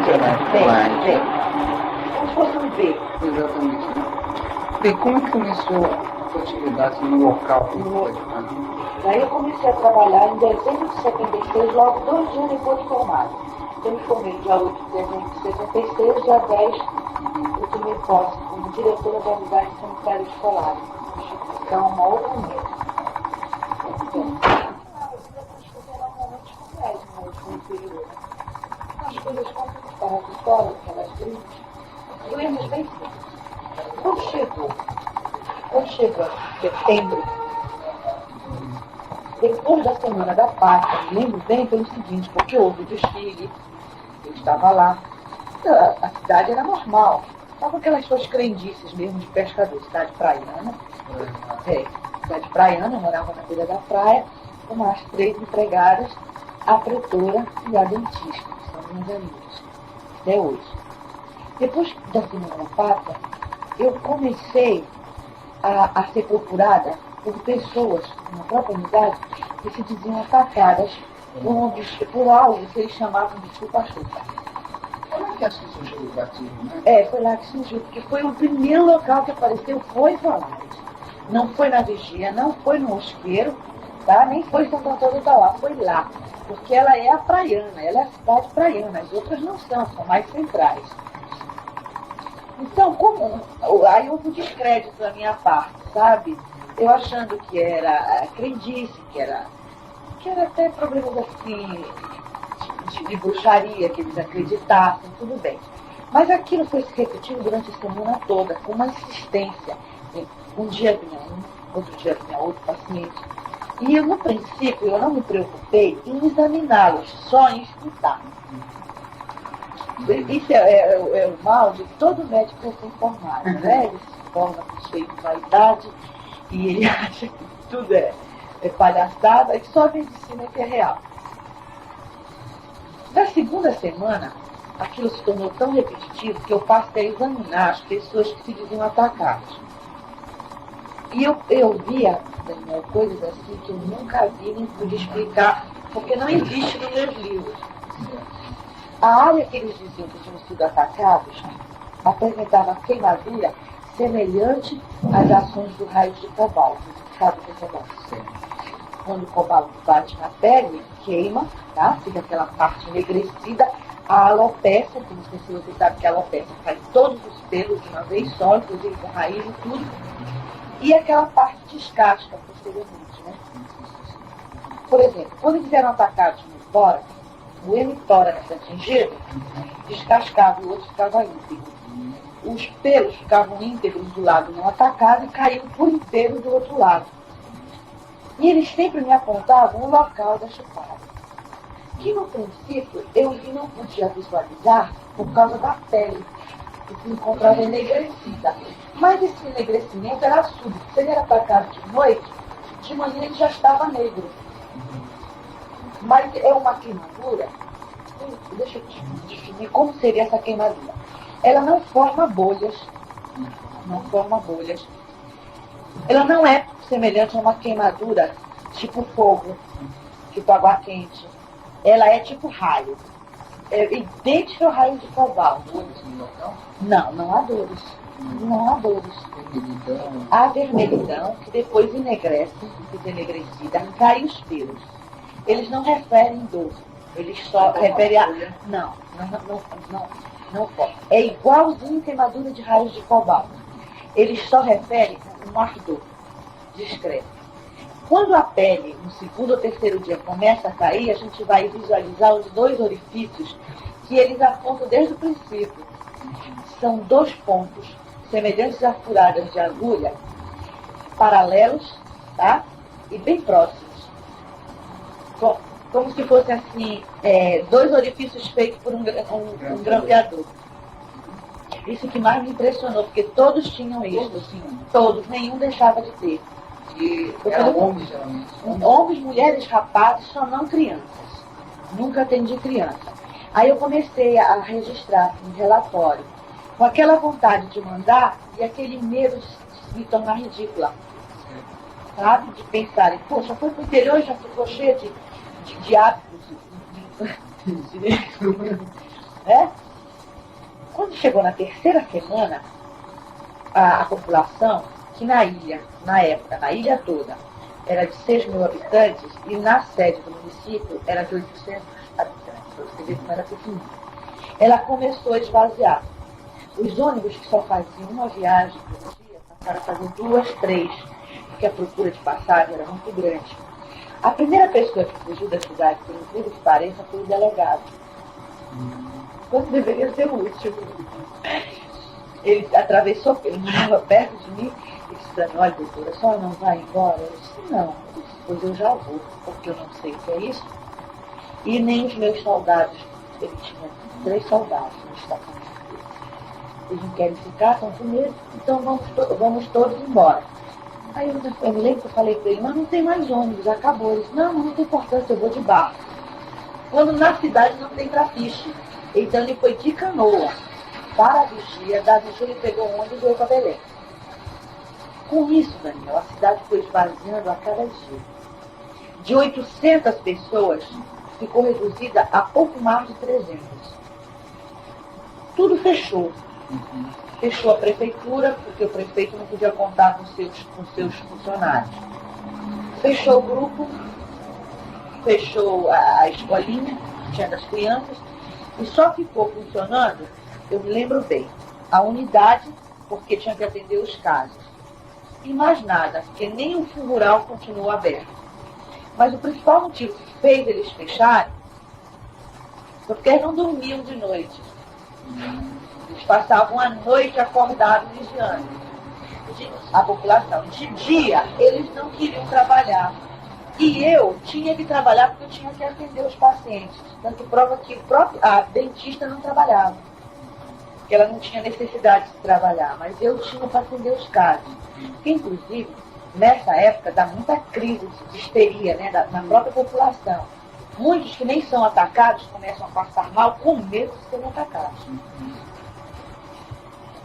Vem. Como se fosse um V. Exatamente. Bem, como é que começou a sua atividade no local? Daí eu comecei a trabalhar em dezembro de 76, logo 2 dias depois de formado. Eu me formei dia 8 de dezembro de 76, dia 10 eu tomei posse como diretora da unidade sanitária escolar. Então, uma outra mesa. As coisas conquistaram a vitória, aquelas brigas, doemos bem cedo. Quando chegou setembro, depois da Semana da Pátria, me lembro bem pelo seguinte, porque houve o desfile, eu estava lá, a cidade era normal, estava aquelas suas crendices mesmo de pescador, cidade praiana, cidade praiana, eu morava na beira da praia, com as 3 empregadas, a pretora e a dentista, que são minhas amigas, até hoje. Depois da Semana da Pátria, eu comecei a ser procurada por pessoas na própria unidade que se diziam atacadas por algo que eles chamavam de chupa-chupa. Como é que assim surgiu o batismo, né? Foi lá que surgiu, porque foi o primeiro local que apareceu, foi Valares. Não foi na Vigia, não foi no Mosqueiro, tá? Nem foi em Santo Antônio da Lá, foi lá. Porque ela é a praiana, ela é a cidade praiana, as outras não são mais centrais. Então, aí houve um descrédito da minha parte, sabe? Eu achando que era crendice, que era até problemas assim de bruxaria, que eles acreditassem, tudo bem. Mas aquilo foi se repetindo durante a semana toda, com uma insistência. Um dia vinha um, outro dia vinha outro paciente. E eu, no princípio, eu não me preocupei em examiná-los, só em escutar. Isso é o mal de todo médico recém-formado, né? Ele se forma cheio de vaidade e ele acha que tudo é palhaçada e só a medicina que é real. Na segunda semana, aquilo se tornou tão repetitivo que eu passei a examinar as pessoas que se diziam atacadas. E eu via coisas assim que eu nunca vi nem pude explicar, porque não existe nos meus livros. A área que eles diziam que tinham sido atacados apresentava queimadura semelhante às ações do raio de cobalto. Sabe o que é cobalto? Quando o cobalto bate na pele, queima, tá? Fica aquela parte enegrecida. A alopécia, que não sei se você sabe que a alopécia faz todos os pelos de uma vez só, inclusive com raiz e tudo. E aquela parte descasca posteriormente, né? Por exemplo, quando eles eram atacados no tórax, o hemitórax atingido descascava e o outro ficava íntegro. Os pelos ficavam íntegros do lado não atacado e caíam por inteiro do outro lado. E eles sempre me apontavam o local da chupada, que no princípio eu não podia visualizar por causa da pele, que se encontrava enegrecida. Mas esse enegrecimento era súbito. Se ele era atacado de noite, de manhã ele já estava negro. Mas é uma queimadura. Deixa eu te definir como seria essa queimadura. Ela não forma bolhas. Não forma bolhas. Ela não é semelhante a uma queimadura tipo fogo, tipo água quente. Ela é tipo raio. É idêntica ao raio de cobalto. Não há dores. Não há dores. Há vermelhidão, que depois enegrece, fica enegrecida, cai os pelos. Eles não referem dor. Eles só referem a... Não. É igualzinho queimadura de raios de cobalto. Eles só referem a um ardor discreto. Quando a pele, no segundo ou terceiro dia, começa a cair, a gente vai visualizar os 2 orifícios que eles apontam desde o princípio. São 2 pontos semelhantes a furadas de agulha, paralelos, tá? E bem próximos. Como se fossem assim, 2 orifícios feitos por um grampeador. Isso que mais me impressionou, porque todos tinham isso, assim, todos, nenhum deixava de ter. E eram homens, geralmente? Homens, mulheres, rapazes, só não crianças. Nunca atendi criança. Aí eu comecei a registrar um relatório, com aquela vontade de mandar e aquele medo de me tornar ridícula. Sabe? De pensarem, poxa, foi pro interior e já ficou cheio de hábitos, né? Quando chegou na terceira semana, a população, que na ilha, na época, na ilha toda, era de 6 mil habitantes, e na sede do município era de 800 habitantes, você vê como era pequenininho. Ela começou a esvaziar. Os ônibus que só faziam uma viagem por dia passaram a fazer 2, 3, porque a procura de passagem era muito grande. A primeira pessoa que fugiu da cidade, por incrível que pareça, foi o delegado. Quando deveria ser o último. Ele atravessou, ele morava perto de mim e disse para mim: olha, doutora, a senhora não vai embora? Eu disse: não. Eu disse: pois eu já vou, porque eu não sei o que é isso. E nem os meus soldados, ele tinha 3 soldados no destacamento dele. Eles não querem ficar, estão com medo, então vamos todos embora. Aí eu me lembro que eu falei para ele: mas não tem mais ônibus, acabou. Ele disse: não tem importância, eu vou de barco. Quando na cidade não tem trafiche. Então ele foi de canoa para a vigia, da vigia ele pegou um ônibus e veio para Belém. Com isso, Daniel, a cidade foi esvaziando a cada dia. De 800 pessoas, ficou reduzida a pouco mais de 300. Tudo fechou. Fechou a prefeitura, porque o prefeito não podia contar com seus funcionários. Fechou o grupo, fechou a escolinha, que tinha das crianças, e só ficou funcionando, eu me lembro bem, a unidade, porque tinha que atender os casos. E mais nada, porque nem o fio rural continuou aberto. Mas o principal motivo que fez eles fecharem foi porque eles não dormiam de noite. Eles passavam a noite acordados vigiando a população. De dia, eles não queriam trabalhar. E eu tinha que trabalhar porque eu tinha que atender os pacientes. Tanto prova que a dentista não trabalhava. Porque ela não tinha necessidade de trabalhar. Mas eu tinha para atender os casos. Porque, inclusive, nessa época dá muita crise de histeria, né, na própria população. Muitos que nem são atacados começam a passar mal com medo de serem atacados.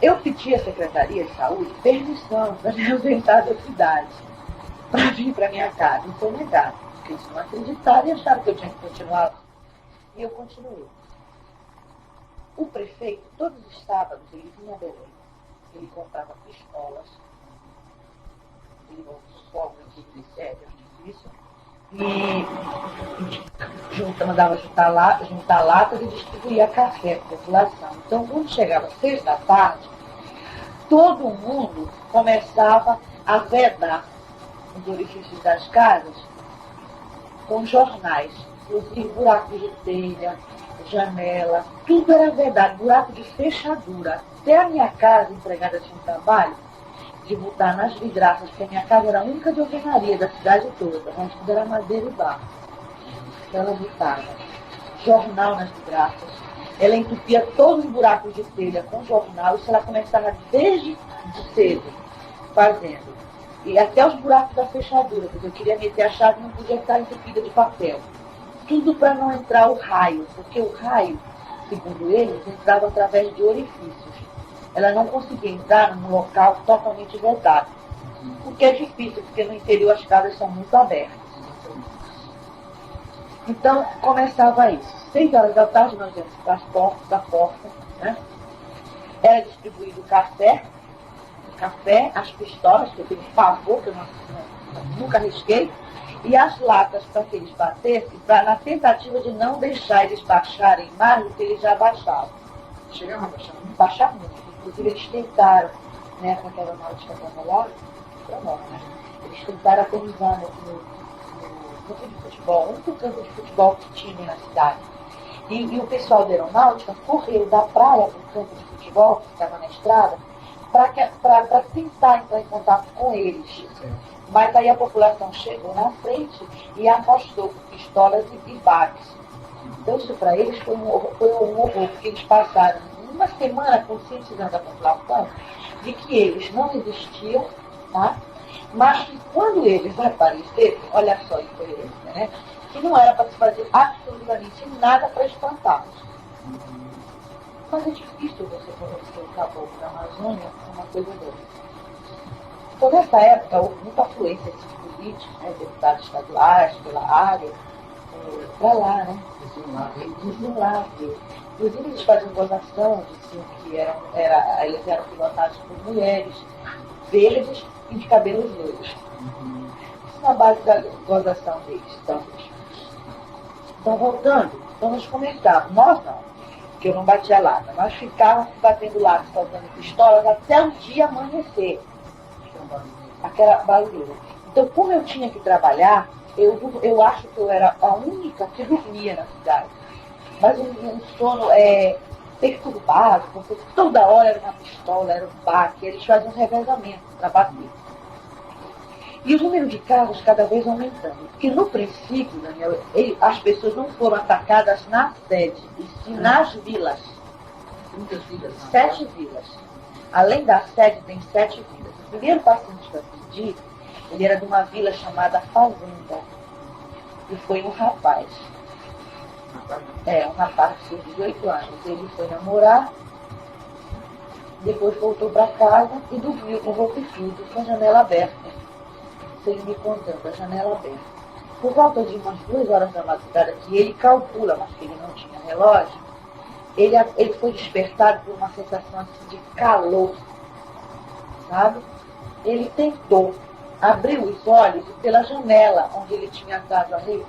Eu pedi à Secretaria de Saúde permissão para me ausentar da cidade, para vir para minha casa. E foi negado, porque eles não acreditaram e acharam que eu tinha que continuar. E eu continuei. O prefeito, todos os sábados, ele vinha a Belém. Ele comprava pistolas, ele fogos de glicério artifício, e mandava juntar latas e distribuía café para a população. Então, quando chegava 6 da tarde, todo mundo começava a vedar os orifícios das casas com jornais, inclusive buracos de telha, janela, tudo era vedado, buraco de fechadura. Até a minha casa, a empregada tinha um trabalho de botar nas vidraças, porque a minha casa era a única de alvenaria da cidade toda, mas tudo era madeira e barro. Ela botava jornal nas vidraças, ela entupia todos os buracos de telha com jornal, isso ela começava desde cedo fazendo. E até os buracos da fechadura, porque eu queria meter a chave e não podia estar entupida de papel. Tudo para não entrar o raio, porque o raio, segundo eles, entrava através de orifícios. Ela não conseguia entrar num local totalmente vedado. O que é difícil, porque no interior as casas são muito abertas. Então, começava isso. 6 horas da tarde, nós íamos para as portas da porta, né? Era distribuído café, as pistolas, que eu tenho pavor, que eu nunca arrisquei, e as latas para que eles batessem, na tentativa de não deixar eles baixarem mais do que eles já baixavam. Chegaram a baixar muito? Baixar muito. Inclusive, eles tentaram, né, com aquela náutica né? Eles tentaram aterrissar no campo de futebol, o único campo de futebol que tinha na cidade. E o pessoal da aeronáutica correu da praia para o campo de futebol, que ficava na estrada, para tentar entrar em contato com eles. Mas aí a população chegou na frente e afastou com pistolas e baques. Então isso para eles foi um horror, porque eles passaram uma semana conscientizando a população de que eles não existiam, tá? Mas que quando eles aparecessem, olha só a incoerência, né? Que não era para se fazer absolutamente nada para espantá-los. Mas é difícil você conhecer o caboclo da Amazônia com uma coisa dessa. Então, nessa época, houve muita afluência de políticos, né, deputados estaduais, pela área, para lá, né? Diziam lá, Inclusive eles faziam gozação, diziam que eles eram pilotados por mulheres verdes e de cabelos loiros. Isso na base da gozação deles. Então voltando, vamos comentar. Nós não, que eu não batia lata. Nós ficávamos batendo lata, soltando pistolas até o dia amanhecer. Aquela barulheira. Então, como eu tinha que trabalhar, eu acho que eu era a única que dormia na cidade. Mas um sono perturbado, porque toda hora era uma pistola, era um baque, eles faziam um revezamento para bater. E o número de carros cada vez aumentando. Porque no princípio, Daniel, as pessoas não foram atacadas na sede, e sim nas vilas. 7 vilas. Além da sede, tem 7 vilas. O primeiro paciente que eu atendi, ele era de uma vila chamada Fazenda. E foi um rapaz. Um rapaz de 18 anos. Ele foi namorar, depois voltou para casa e dormiu com roupa e tudo, com a janela aberta. Ele me contando, a janela aberta. Por volta de umas 2 horas da madrugada, que ele calcula, mas que ele não tinha relógio, ele foi despertado por uma sensação assim de calor, sabe? Ele tentou abrir os olhos e pela janela onde ele tinha dado a rede,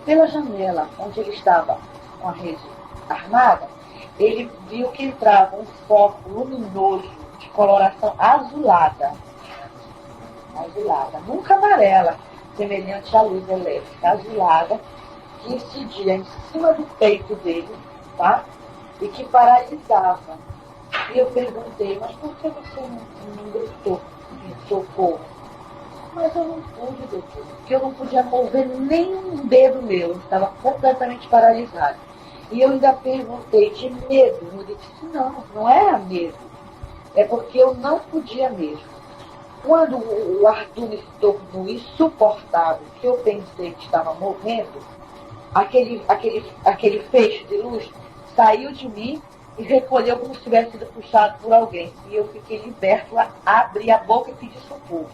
pela janela onde ele estava com a rede armada, ele viu que entrava um foco luminoso de coloração azulada, nunca amarela, semelhante à luz elétrica, azulada, que incidia em cima do peito dele, tá? E que paralisava. E eu perguntei, mas por que você não gritou, me socorro? Mas eu não pude, doutor, porque eu não podia mover nem um dedo meu, eu estava completamente paralisado. E eu ainda perguntei de medo. Ele disse, não era medo. É porque eu não podia mesmo. Quando o Arthur se tornou insuportável, que eu pensei que estava morrendo, aquele feixe de luz saiu de mim e recolheu como se tivesse sido puxado por alguém. E eu fiquei liberto, abri a boca e pedi socorro.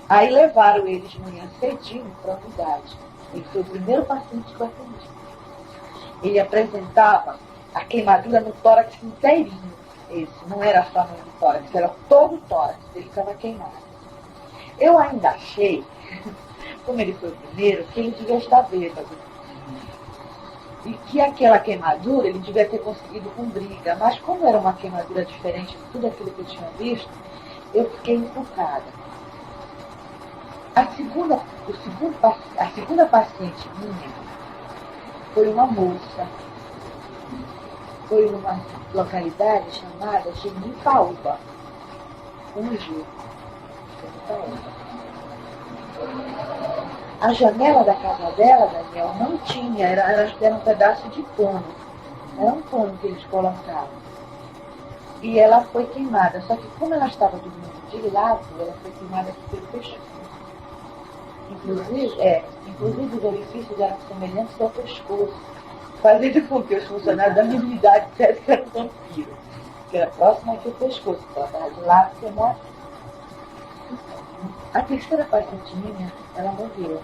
Aí levaram ele de manhã cedinho para a unidade. Ele foi o primeiro paciente que eu atendi. Ele apresentava a queimadura no tórax inteirinho. Esse não era só no tórax, era todo o tórax, ele estava queimado. Eu ainda achei, como ele foi o primeiro, que ele devia estar bêbado. E que aquela queimadura ele devia ter conseguido com briga. Mas como era uma queimadura diferente de tudo aquilo que eu tinha visto, eu fiquei encucada. A segunda paciente minha foi uma moça. Foi numa localidade chamada Genipaúba. Um G. A janela da casa dela, Daniel, não tinha, era um pedaço de pano. Era um pano que eles colocavam. E ela foi queimada. Só que como ela estava dormindo de lado, ela foi queimada aqui pelo pescoço. Inclusive os orifícios eram semelhantes ao pescoço, fazendo com que os funcionários da minha unidade dissessem que era um vampiro, que era próximo aqui ao pescoço, ela estava de lado, você morre. A terceira paciente minha, ela morreu.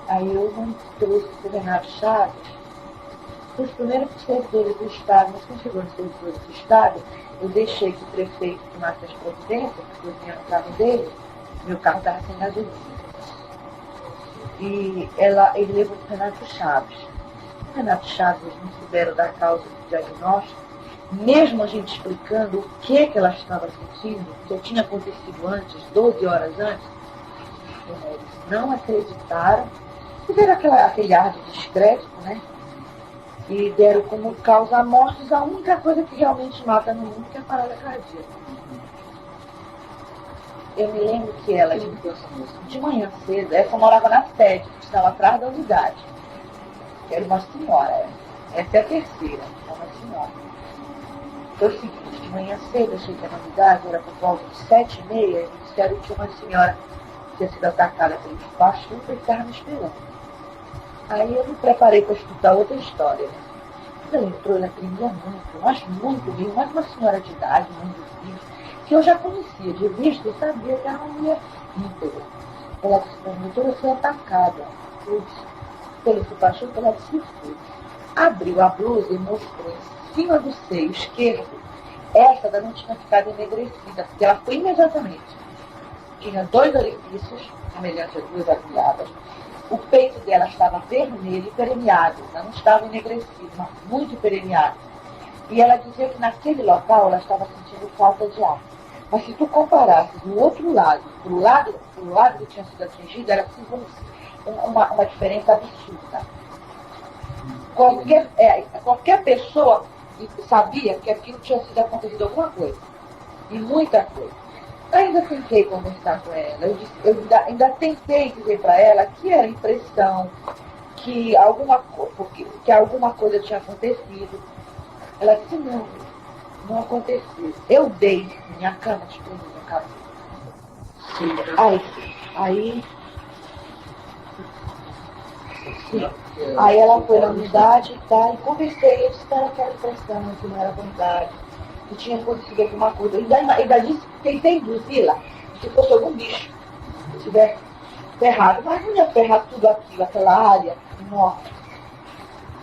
Aí eu não trouxe o Renato Chaves, os primeiros servidores do Estado, mas quando chegou nos servidores do Estado, eu deixei que o prefeito tomasse as providências, porque eu vinha no carro dele, meu carro estava sem gasolina. E ele levou para o Renato Chaves. O Renato Chaves, eles não souberam dar causa do diagnóstico, mesmo a gente explicando o que ela estava sentindo, o que tinha acontecido antes, 12 horas antes, eles não acreditaram, fizeram aquele ar de descrédito, né? E deram como causa a morte a única coisa que realmente mata no mundo, que é a parada cardíaca. Eu me lembro que ela, de manhã cedo, essa morava na sede, que estava atrás da unidade. Era uma senhora, essa é a terceira, é uma senhora. Foi o seguinte, de manhã cedo eu cheguei na unidade, era por volta de 7h30, e disseram que uma senhora tinha sido atacada pelo pastor e estava me esperando. Aí eu me preparei para escutar outra história. Ela entrou, ela tremia muito, mas muito mesmo, mas uma senhora de idade, muito viva, que eu já conhecia, de vista, eu sabia que era uma mulher íntegra. Ela disse para mim, doutora, eu fui atacada. Eu disse, pelo supachão, ela disse, fui. Abriu a blusa e mostrou em cima do seio esquerdo. Essa ainda não tinha ficado enegrecida, porque ela foi imediatamente. Tinha 2 orifícios, semelhantes a 2 agulhadas. O peito dela estava vermelho e permeado, ainda não estava enegrecido, mas muito permeado. E ela dizia que naquele local ela estava sentindo falta de ar. Mas se tu comparasse do outro lado, pro lado que tinha sido atingido, era assim, uma diferença absurda. Qualquer pessoa sabia que aquilo tinha sido acontecido alguma coisa. E muita coisa. Ainda tentei conversar com ela. Eu ainda tentei dizer para ela que era impressão, que alguma coisa tinha acontecido. Ela disse, não aconteceu. Eu dei minha cama de minha cabeça. Aí ela foi na unidade e conversei, eu disse que era aquela impressão, que não era verdade, que tinha acontecido alguma coisa. Ainda disse, tentei induzi-la, se fosse algum bicho, se tivesse ferrado, mas não ia ferrar tudo aquilo, aquela área enorme.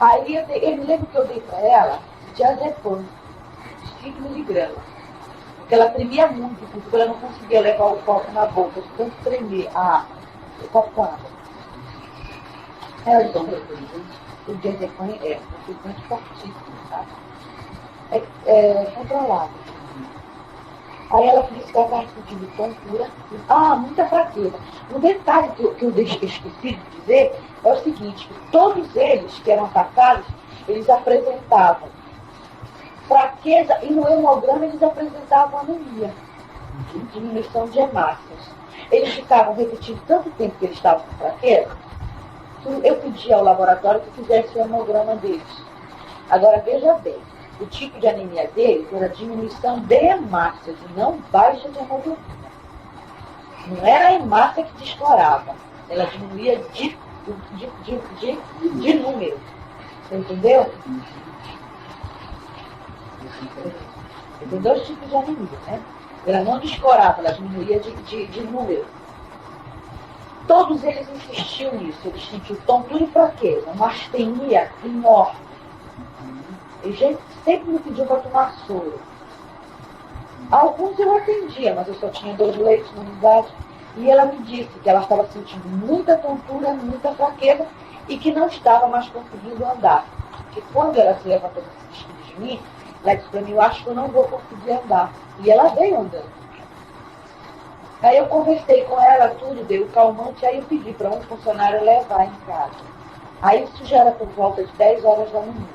Aí eu me lembro que eu dei para ela diazepam, 5 miligramas, porque ela tremia muito, porque ela não conseguia levar o copo na boca, de tanto tremer o copo com água. O diazepam é um substante fortíssimo, tá? É controlado. Aí ela disse que ela estava sentindo tontura, muita fraqueza. Um detalhe que eu esqueci de dizer é o seguinte, que todos eles que eram atacados, eles apresentavam fraqueza e no hemograma eles apresentavam anemia, diminuição de hemácias. Eles ficavam repetindo tanto tempo que eles estavam com fraqueza, eu pedi ao laboratório que fizesse o hemograma deles. Agora, veja bem, o tipo de anemia deles era diminuição de hemácias e não baixa de hemoglobina. Não era a hemácia que desflorava, ela diminuía de número. Você entendeu? Tem 2 tipos de anemia, né? Ela não descorava, ela diminuía de número. Todos eles insistiam nisso, eles sentiam tontura e fraqueza, uma astenia enorme. E gente sempre me pediu para tomar soro. Alguns eu atendia, mas eu só tinha 2 leitos na unidade. E ela me disse que ela estava sentindo muita tontura, muita fraqueza e que não estava mais conseguindo andar. Que quando ela se levantou para se despedir de mim, ela disse para mim, eu acho que eu não vou conseguir andar. E ela veio andando. Aí eu conversei com ela, tudo, dei o calmante, aí eu pedi para um funcionário levar em casa. Aí isso já era por volta de 10 horas da manhã.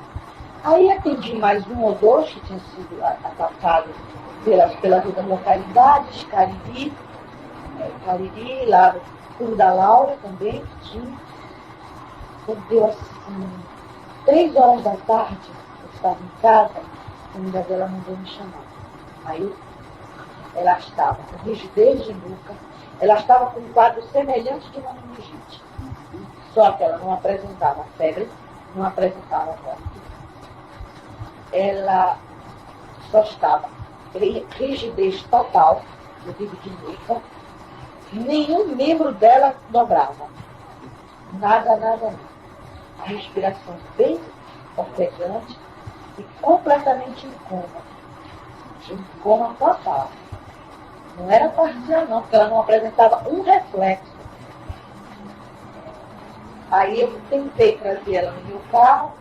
Aí atendi mais 1 ou 2 que tinham sido atacados pelas outras localidades, Cariri, lá Pulo da Laura também, que tinha. Quando deu assim, 3 horas da tarde, eu estava em casa, a amiga dela mandou me chamar. Aí ela estava com rigidez de nuca, ela estava com um quadro semelhante de uma meningite. Só que ela não apresentava febre, não apresentava vômito. Ela só estava rigidez total, inclusive de nuca. Nenhum membro dela dobrava. Nada. A respiração bem ofegante e completamente em coma. Em coma total. Não era parcial não, porque ela não apresentava um reflexo. Aí eu tentei trazer ela no meu carro,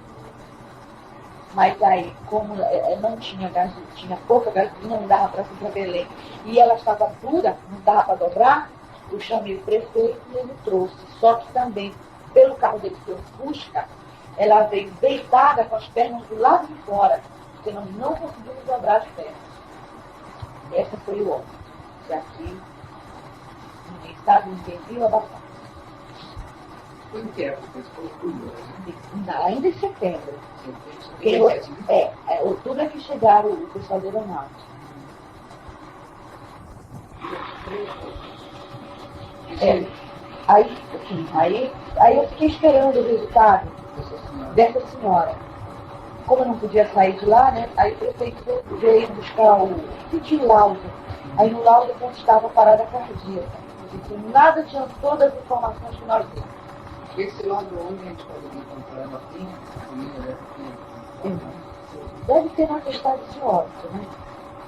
mas aí, como não tinha gasolina, tinha pouca gasolina, não dava para ir para Belém, e ela estava dura, não dava para dobrar, eu chamei o prefeito e ele trouxe. Só que também, pelo carro dele ser um Fusca, ela veio deitada com as pernas do lado de fora, porque nós não conseguimos dobrar as pernas. Essa foi o óbito. E aqui, ninguém sabe, ninguém viu a batata. Quando que é? Ainda em setembro. Outubro é que chegaram o pessoal da aeronáutica. Aí eu fiquei esperando o resultado dessa senhora. Como eu não podia sair de lá, né? Aí o prefeito veio buscar pediu laudo. Aí no laudo constava parada cardíaca. que nada adiantou das informações que nós temos. Esse lado onde a gente pode encontrar ela tem família, né? Deve ter uma questão de óbito, né?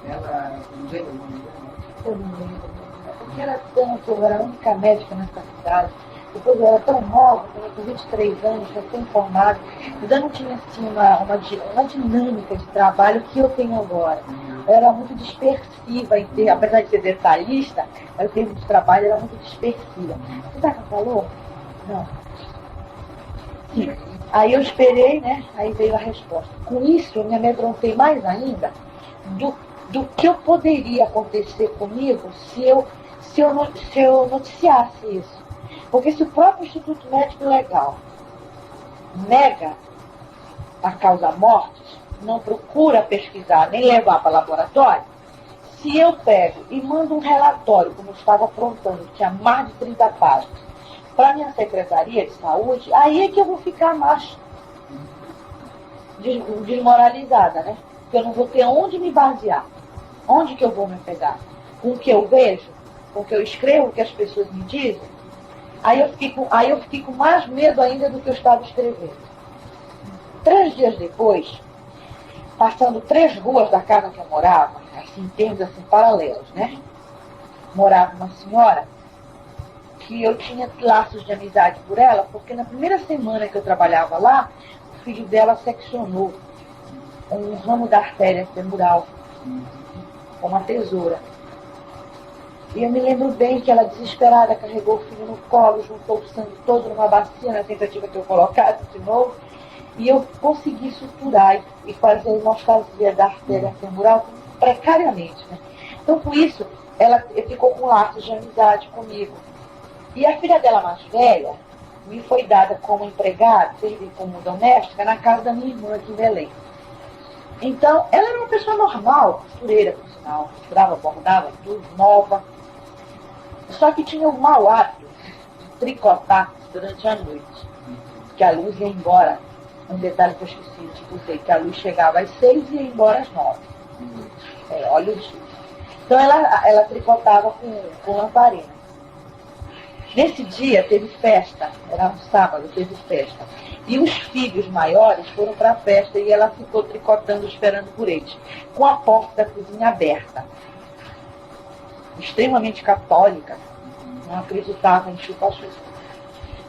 Ela não lembra o nome dela? Eu não lembro. Porque era tanto, eu era a única médica nessa cidade. Depois eu era tão nova, eu com 23 anos, já fui informada. Ainda não tinha assim, uma dinâmica de trabalho que eu tenho agora. Eu era muito dispersiva, apesar de ser detalhista, o termo de trabalho era muito dispersiva. Você tá com calor? Não. Sim. Aí eu esperei, né? Aí veio a resposta. Com isso, eu me amedrontei mais ainda do que eu poderia acontecer comigo se eu noticiasse isso. Porque se o próprio Instituto Médico Legal nega a causa morte, não procura pesquisar nem levar para laboratório, se eu pego e mando um relatório, como eu estava aprontando, que tinha mais de 30 páginas, para a minha Secretaria de Saúde, aí é que eu vou ficar mais desmoralizada, né? Porque eu não vou ter onde me basear. Onde que eu vou me pegar? Com o que eu vejo? Com o que eu escrevo? O que as pessoas me dizem? Aí eu fiquei com mais medo ainda do que eu estava escrevendo. 3 dias depois, passando 3 ruas da casa que eu morava, assim, em termos assim, paralelos, né? Morava uma senhora que eu tinha laços de amizade por ela, porque na primeira semana que eu trabalhava lá, o filho dela seccionou um ramo da artéria femoral com uma tesoura. E eu me lembro bem que ela, desesperada, carregou o filho no colo, juntou o sangue todo numa bacia, na tentativa que eu colocasse de novo, e eu consegui suturar e fazer a hemostasia da artéria femoral precariamente, né? Então, com isso, ela ficou com laços de amizade comigo. E a filha dela mais velha me foi dada como empregada, servir como doméstica, na casa da minha irmã aqui em Belém. Então, ela era uma pessoa normal, costureira, por sinal, costurava, bordava, tudo, nova. Só que tinha o mau hábito de tricotar durante a noite, que a luz ia embora. Um detalhe que eu esqueci de dizer, que a luz chegava às 6 e ia embora às 9. Olha o dia. Então ela tricotava com lamparina. Nesse dia teve festa, era um sábado, teve festa. E os filhos maiores foram para a festa e ela ficou tricotando, esperando por eles, com a porta da cozinha aberta. Extremamente católica, não acreditava em chupa-chupa.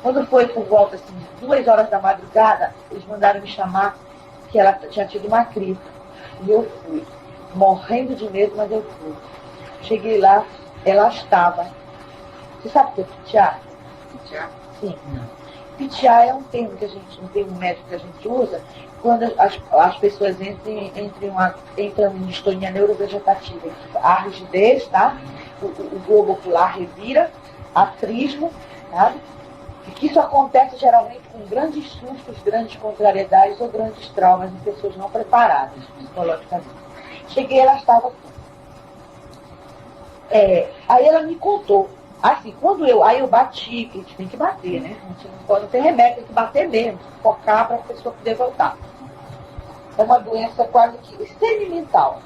Quando foi por volta, assim, 2 horas da madrugada, eles mandaram me chamar, que ela tinha tido uma crise. E eu fui, morrendo de medo, mas eu fui. Cheguei lá, ela estava. Você sabe o que é pitear? Pitear? Sim. Não. Pitear é um termo que a gente, um termo médico que a gente usa quando as pessoas entram em distonia neurovegetativa. A rigidez, tá? O globo ocular revira, atrismo, sabe? E que isso acontece geralmente com grandes sustos, grandes contrariedades ou grandes traumas em pessoas não preparadas psicologicamente. Cheguei, ela estava assim. Aí ela me contou. Assim, aí eu bati, que a gente tem que bater, né? A gente não pode ter remédio, tem que bater mesmo, focar para a pessoa poder voltar. É uma doença quase que semi-mental.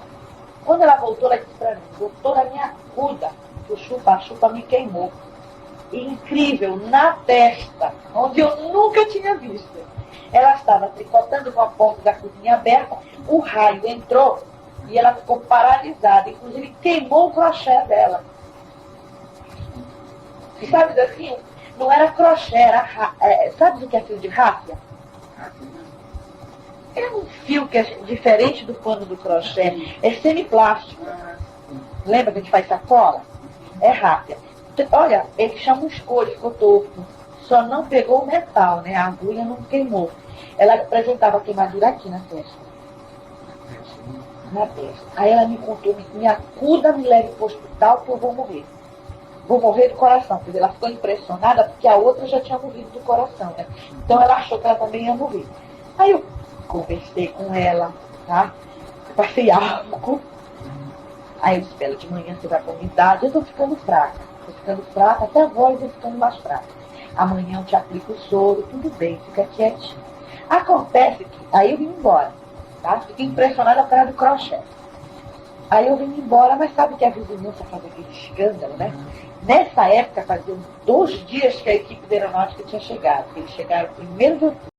Quando ela voltou, ela disse para mim, doutora, minha acuda, que o chupa-chupa me queimou. Incrível, na testa, onde eu nunca tinha visto. Ela estava tricotando com a porta da cozinha aberta, o raio entrou e ela ficou paralisada, inclusive queimou o crochê dela. E sabe assim, não era crochê, era sabe o que é fio de ráfia? É um fio que é diferente do pano do crochê, é semiplástico. Lembra que a gente faz sacola? É ráfia. Olha, ele chama um escolho, ficou torto. Só não pegou o metal, né? A agulha não queimou. Ela apresentava queimadura aqui na testa. Na testa. Aí ela me contou, me acuda, me leve para o hospital que eu vou morrer. Vou morrer do coração. Quer dizer, ela ficou impressionada porque a outra já tinha morrido do coração, né? Então ela achou que ela também ia morrer. Aí eu conversei com ela, tá? Passei álcool. Aí eu disse pra ela, de manhã você vai para a unidade, eu tô ficando fraca, até a voz vai ficando mais fraca. Amanhã eu te aplico o soro, tudo bem, fica quietinho. Acontece que, aí eu vim embora, tá? Fiquei impressionada por causa do crochê. Aí eu vim embora, mas sabe que a vizinhança faz aquele escândalo, né? Nessa época, faziam 2 dias que a equipe da aeronáutica tinha chegado. Eles chegaram 1º de outubro.